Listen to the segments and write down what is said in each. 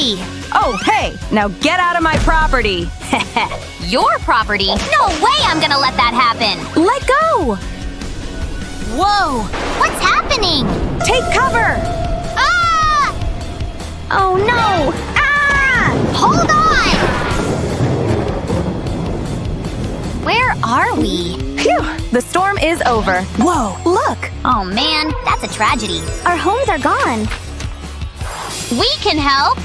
Zoey! Oh, hey! Now get out of my property! Your property? No way I'm gonna let that happen! Let go! Whoa! What's happening? Take cover! Ah! Oh no! Ah! Hold on! Where are we? Phew! The storm is over. Whoa, look! Oh man, that's a tragedy. Our homes are gone. We can help!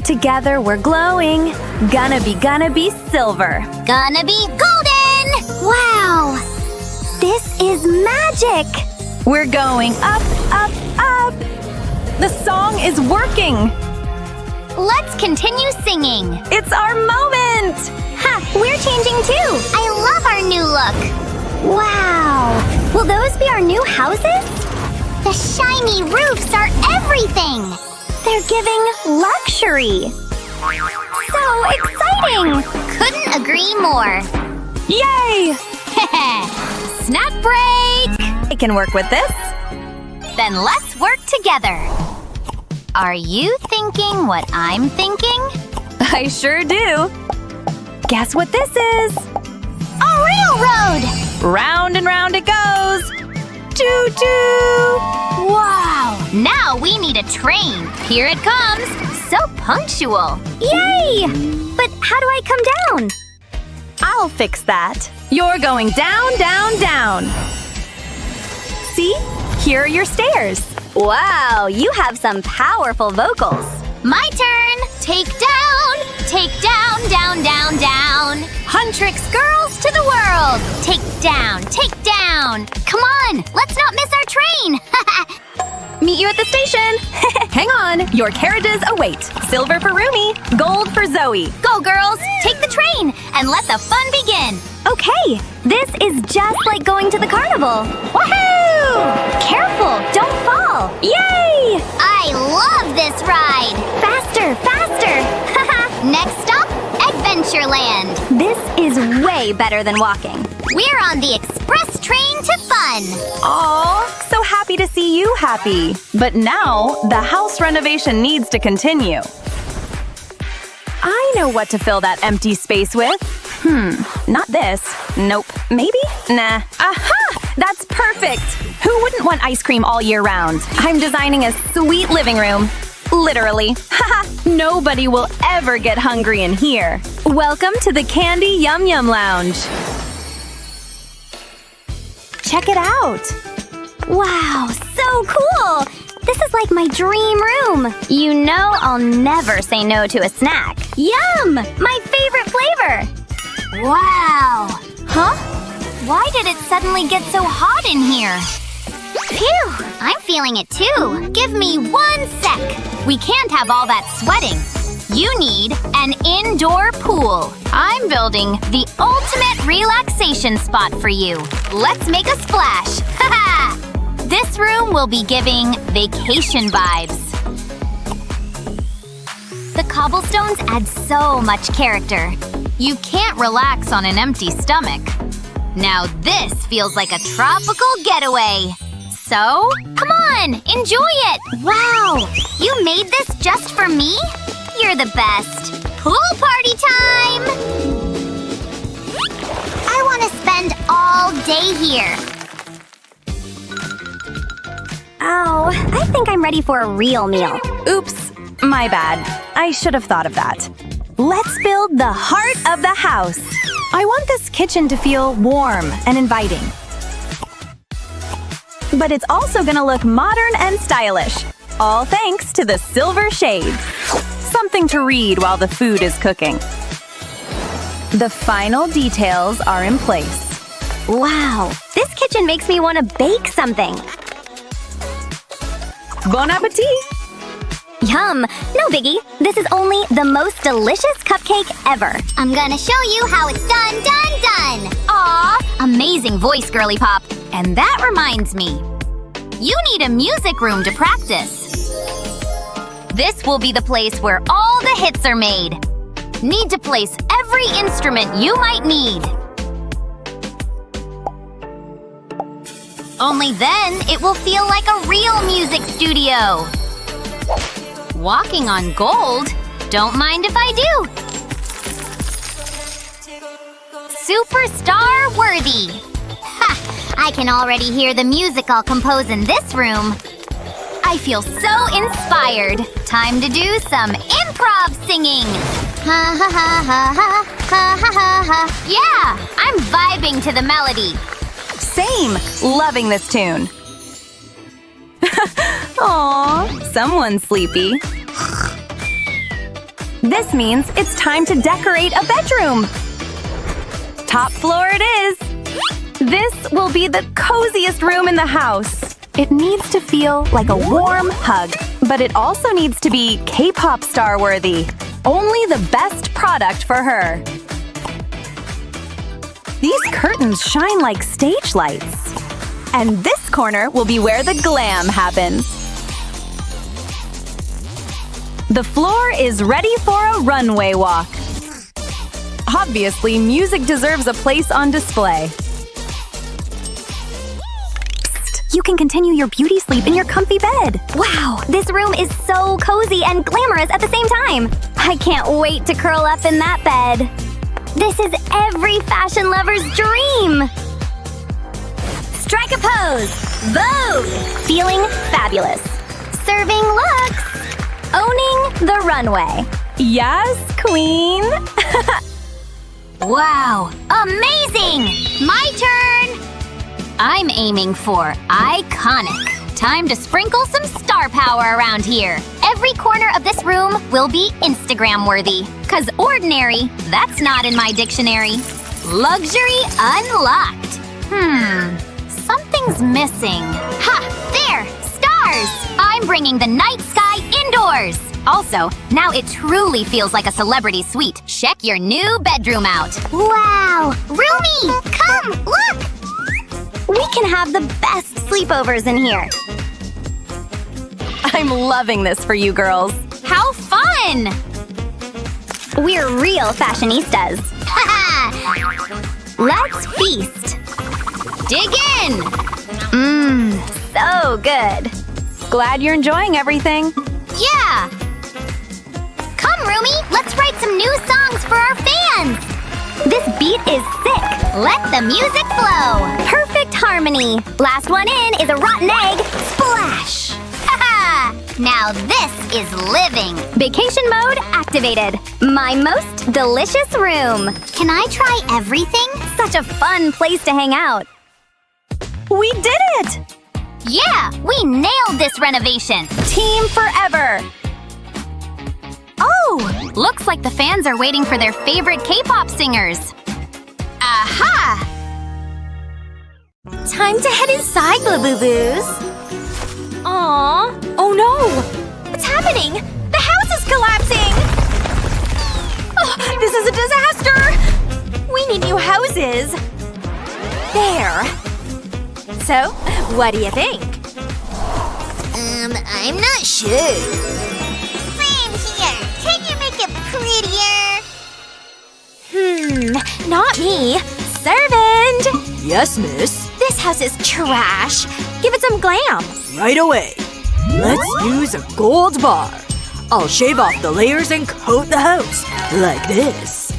Together we're glowing. Gonna be silver. Gonna be golden! Wow! This is magic! We're going up, up, up! The song is working! Let's continue singing! It's our moment! Ha! We're changing too! I love our new look! Wow! Will those be our new houses? The shiny roofs are everything! They're giving luxury! So exciting! Couldn't agree more! Yay! Snack break! I can work with this. Then let's work together! Are you thinking what I'm thinking? I sure do. Guess what this is? A railroad! Round and round it goes. Choo-choo! Wow! Now we need a train. Here it comes. So punctual. Yay! But how do I come down? I'll fix that. You're going down, down, down. See? Here are your stairs. Wow, you have some powerful vocals. My turn. Take down, down, down, down. Huntrix girls to the world. Take down, take down. Come on, let's not miss our train. Meet you at the station. Hang on, your carriages await. Silver for Rumi, gold for Zoey. Go girls, take the train and let the fun begin. Okay, this is just like going to the carnival. Woohoo! Careful, don't fall. Yay! I love this ride. Faster, faster. Next stop, Adventureland. This is way better than walking. We're on the express train to fun. Aw, so happy to see you happy. But now, the house renovation needs to continue. I know what to fill that empty space with. Not this. Nope. Maybe? Nah. Aha! That's perfect! Who wouldn't want ice cream all year round? I'm designing a sweet living room. Literally. Haha! Nobody will ever get hungry in here. Welcome to the Candy Yum Yum Lounge. Check it out. Wow, so cool! This is like my dream room. You know I'll never say no to a snack. Yum! My favorite flavor! Wow. Huh? Why did it suddenly get so hot in here? Phew! I'm feeling it too. Give me 1 sec. We can't have all that sweating. You need an indoor pool. I'm building the ultimate relaxation spot for you. Let's make a splash. Haha! This room will be giving vacation vibes. The cobblestones add so much character. You can't relax on an empty stomach. Now this feels like a tropical getaway. So, come on, enjoy it! Wow! You made this just for me? You're the best! Pool party time! I want to spend all day here. Oh, I think I'm ready for a real meal. Oops, my bad. I should have thought of that. Let's build the heart of the house. I want this kitchen to feel warm and inviting. But it's also gonna look modern and stylish. All thanks to the silver shades. Something to read while the food is cooking. The final details are in place. Wow, this kitchen makes me want to bake something. Bon appetit! Yum! No biggie. This is only the most delicious cupcake ever. I'm gonna show you how it's done, done, done! Aw! Amazing voice, girly pop. And that reminds me. You need a music room to practice. This will be the place where all the hits are made. Need to place every instrument you might need. Only then it will feel like a real music studio. Walking on gold? Don't mind if I do. Superstar worthy. Ha! I can already hear the music I'll compose in this room. I feel so inspired. Time to do some improv singing. Ha ha ha ha ha ha ha ha ha. Yeah, I'm vibing to the melody. Same. Loving this tune. Aw, someone's sleepy. This means it's time to decorate a bedroom. Top floor it is. This will be the coziest room in the house. It needs to feel like a warm hug, but it also needs to be K-pop star worthy. Only the best product for her. These curtains shine like stage lights. And this corner will be where the glam happens. The floor is ready for a runway walk. Obviously, music deserves a place on display. Psst, you can continue your beauty sleep in your comfy bed. Wow, this room is so cozy and glamorous at the same time. I can't wait to curl up in that bed. This is every fashion lover's dream. Strike a pose. Vogue. Feeling fabulous. Serving looks. Owning the runway. Yes, queen. Wow, amazing! My turn! I'm aiming for iconic. Time to sprinkle some star power around here. Every corner of this room will be Instagram worthy. 'Cause ordinary, that's not in my dictionary. Luxury unlocked. Something's missing. Ha! There! Stars! I'm bringing the night sky indoors! Also, now it truly feels like a celebrity suite. Check your new bedroom out. Wow! Rumi! Come! Look! We can have the best sleepovers in here. I'm loving this for you girls. How fun! We're real fashionistas. Let's feast. Dig in! So good. Glad you're enjoying everything. Yeah! Come, Rumi! Let's write some new songs for our fans! This beat is sick. Let the music flow! Perfect harmony. Last one in is a rotten egg. Splash! Haha! Now this is living! Vacation mode activated. My most delicious room. Can I try everything? Such a fun place to hang out. We did it! Yeah! We nailed this renovation! Team forever! Oh! Looks like the fans are waiting for their favorite K-pop singers. Aha! Time to head inside, Boo-Boo-Boos. Aww. Oh no! What's happening? The house is collapsing! Oh, this is a disaster! We need new houses. There. So, what do you think? I'm not sure. Same here. Can you make it prettier? Not me. Servant! Yes, miss. This house is trash. Give it some glam. Right away. Let's use a gold bar. I'll shave off the layers and coat the house. Like this.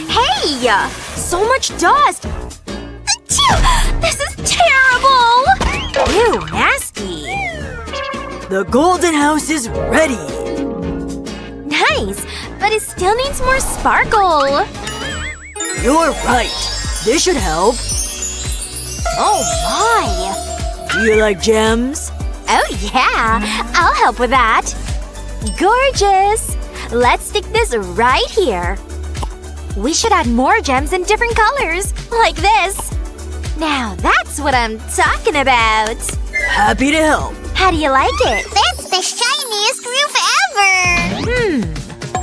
Hey! So much dust! Achoo! This is terrible! Ew, nasty. The golden house is ready. Nice, but it still needs more sparkle. You're right. This should help. Oh my! Do you like gems? Oh yeah, I'll help with that. Gorgeous! Let's stick this right here. We should add more gems in different colors, like this. Now that's what I'm talking about. Happy to help. How do you like it? That's the shiniest roof ever!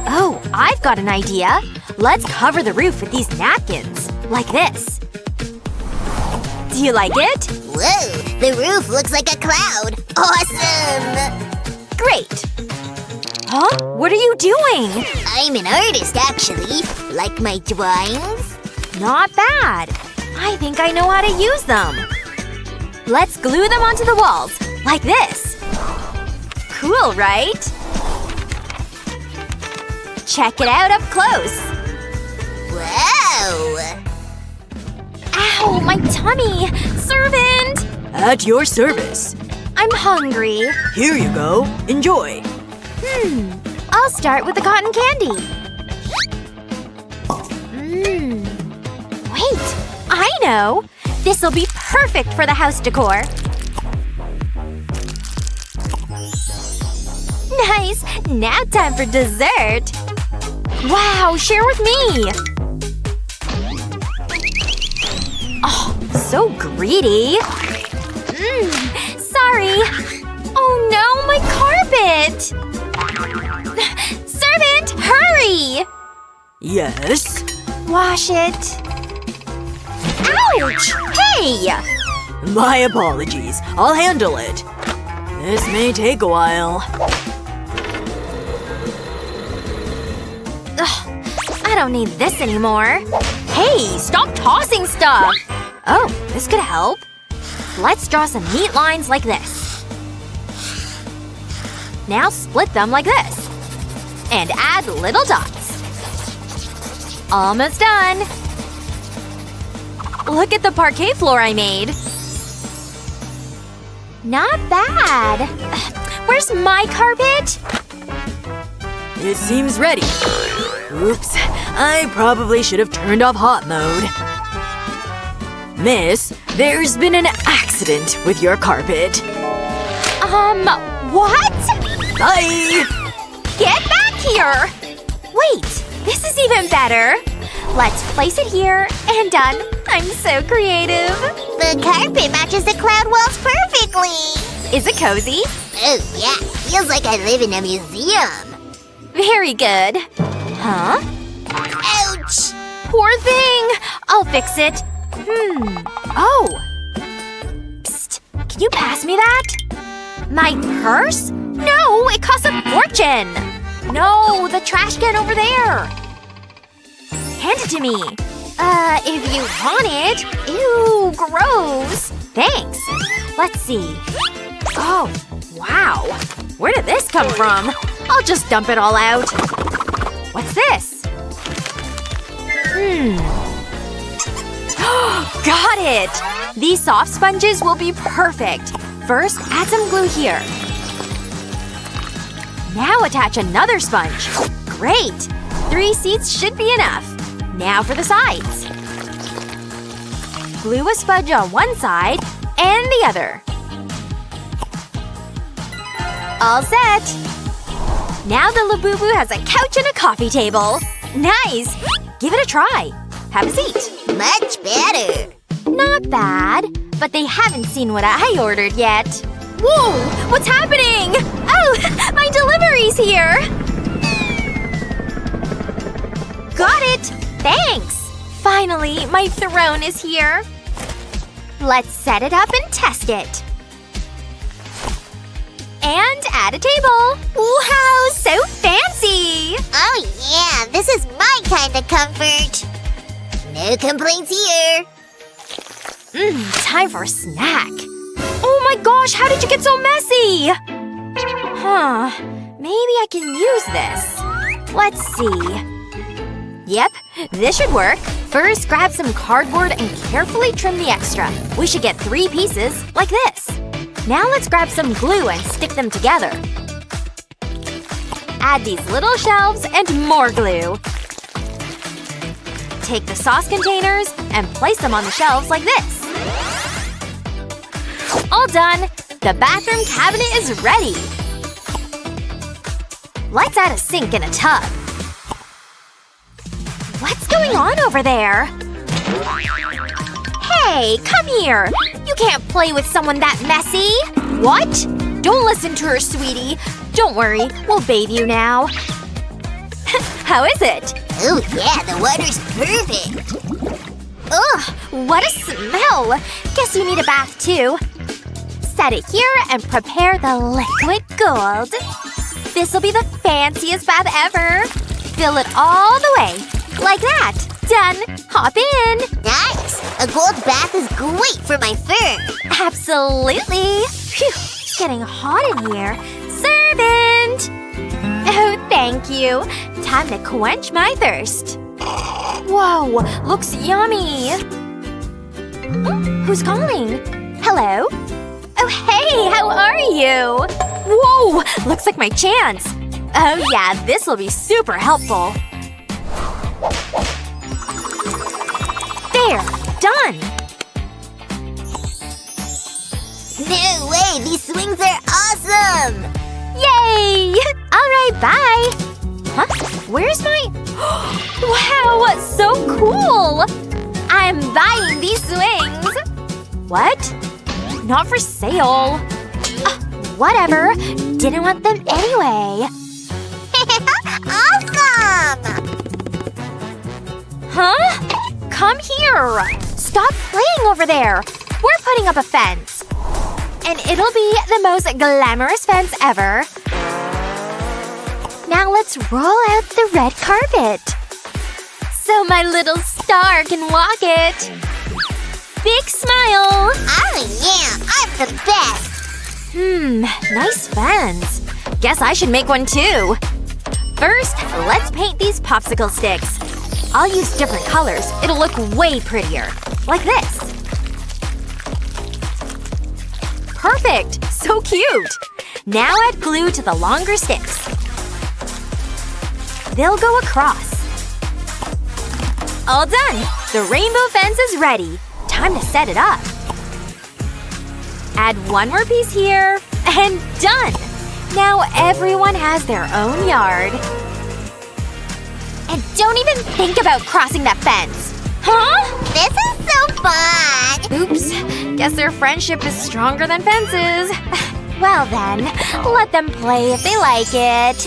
Oh, I've got an idea. Let's cover the roof with these napkins. Like this. Do you like it? Whoa, the roof looks like a cloud. Awesome! Great. Huh? What are you doing? I'm an artist, actually. Like my drawings? Not bad. I think I know how to use them. Let's glue them onto the walls. Like this. Cool, right? Check it out up close. Whoa! Ow, my tummy! Servant! At your service. I'm hungry. Here you go. Enjoy. I'll start with the cotton candy. Wait! I know! This'll be perfect for the house decor. Nice! Now time for dessert! Wow, share with me! Oh, so greedy! Sorry! Oh no, my carpet! Servant, hurry! Yes? Wash it. Ouch! Hey! My apologies. I'll handle it. This may take a while. Ugh, I don't need this anymore. Hey, stop tossing stuff! Oh, this could help. Let's draw some neat lines like this. Now split them like this. And add little dots. Almost done. Look at the parquet floor I made. Not bad. Where's my carpet? It seems ready. Oops. I probably should have turned off hot mode. Miss, there's been an accident with your carpet. What? Bye! Get back here! Wait, this is even better. Let's place it here, and done. I'm so creative. The carpet matches the cloud walls perfectly! Is it cozy? Oh yeah, feels like I live in a museum. Very good. Huh? Ouch! Poor thing! I'll fix it. Oh. Psst. Can you pass me that? My purse? No, it costs a fortune! No, the trash can over there! Hand it to me. If you want it. Ew, gross. Thanks. Let's see. Oh, wow. Where did this come from? I'll just dump it all out. What's this? Got it! These soft sponges will be perfect. First, add some glue here. Now attach another sponge. Great! 3 seats should be enough. Now for the sides. Glue a sponge on one side and the other. All set! Now the Labubu has a couch and a coffee table. Nice! Give it a try. Have a seat. Much better. Not bad. But they haven't seen what I ordered yet. Whoa! What's happening? Oh! My delivery's here! Got it! Thanks! Finally, my throne is here. Let's set it up and test it. And add a table. Wow! So fancy! Oh yeah, this is my kind of comfort. No complaints here. Time for a snack. Oh my gosh, how did you get so messy? Huh. Maybe I can use this. Let's see. Yep, this should work. First, grab some cardboard and carefully trim the extra. We should get 3 pieces, like this. Now let's grab some glue and stick them together. Add these little shelves and more glue. Take the sauce containers and place them on the shelves like this. All done! The bathroom cabinet is ready! Let's add a sink and a tub. What's going on over there? Hey, come here! You can't play with someone that messy! What? Don't listen to her, sweetie. Don't worry, we'll bathe you now. How is it? Oh yeah, the water's perfect. Ugh, what a smell! Guess you need a bath too. Set it here and prepare the liquid gold. This'll be the fanciest bath ever. Fill it all the way. Like that. Done. Hop in. Nice. A gold bath is great for my fur. Absolutely. Phew, it's getting hot in here. Servant! Oh, thank you. Time to quench my thirst. Whoa, looks yummy. Who's calling? Hello? Oh, hey, how are you? Whoa, looks like my chance. Oh yeah, this will be super helpful. There, done. No way, these swings are awesome! Yay! Alright, bye! Huh? Where's my… Wow, so cool! I'm buying these swings! What? Not for sale. Whatever. Didn't want them anyway. Awesome! Huh? Come here! Stop playing over there! We're putting up a fence. And it'll be the most glamorous fence ever. Now let's roll out the red carpet. So my little star can walk it. Big smile! Oh yeah, I'm the best! Nice fence. Guess I should make one too. First, let's paint these popsicle sticks. I'll use different colors. It'll look way prettier. Like this. Perfect! So cute! Now add glue to the longer sticks. They'll go across. All done! The rainbow fence is ready. Time to set it up. Add one more piece here. And done! Now everyone has their own yard. And don't even think about crossing that fence. Huh? This is so fun! Oops. Guess their friendship is stronger than fences. Well then, let them play if they like it.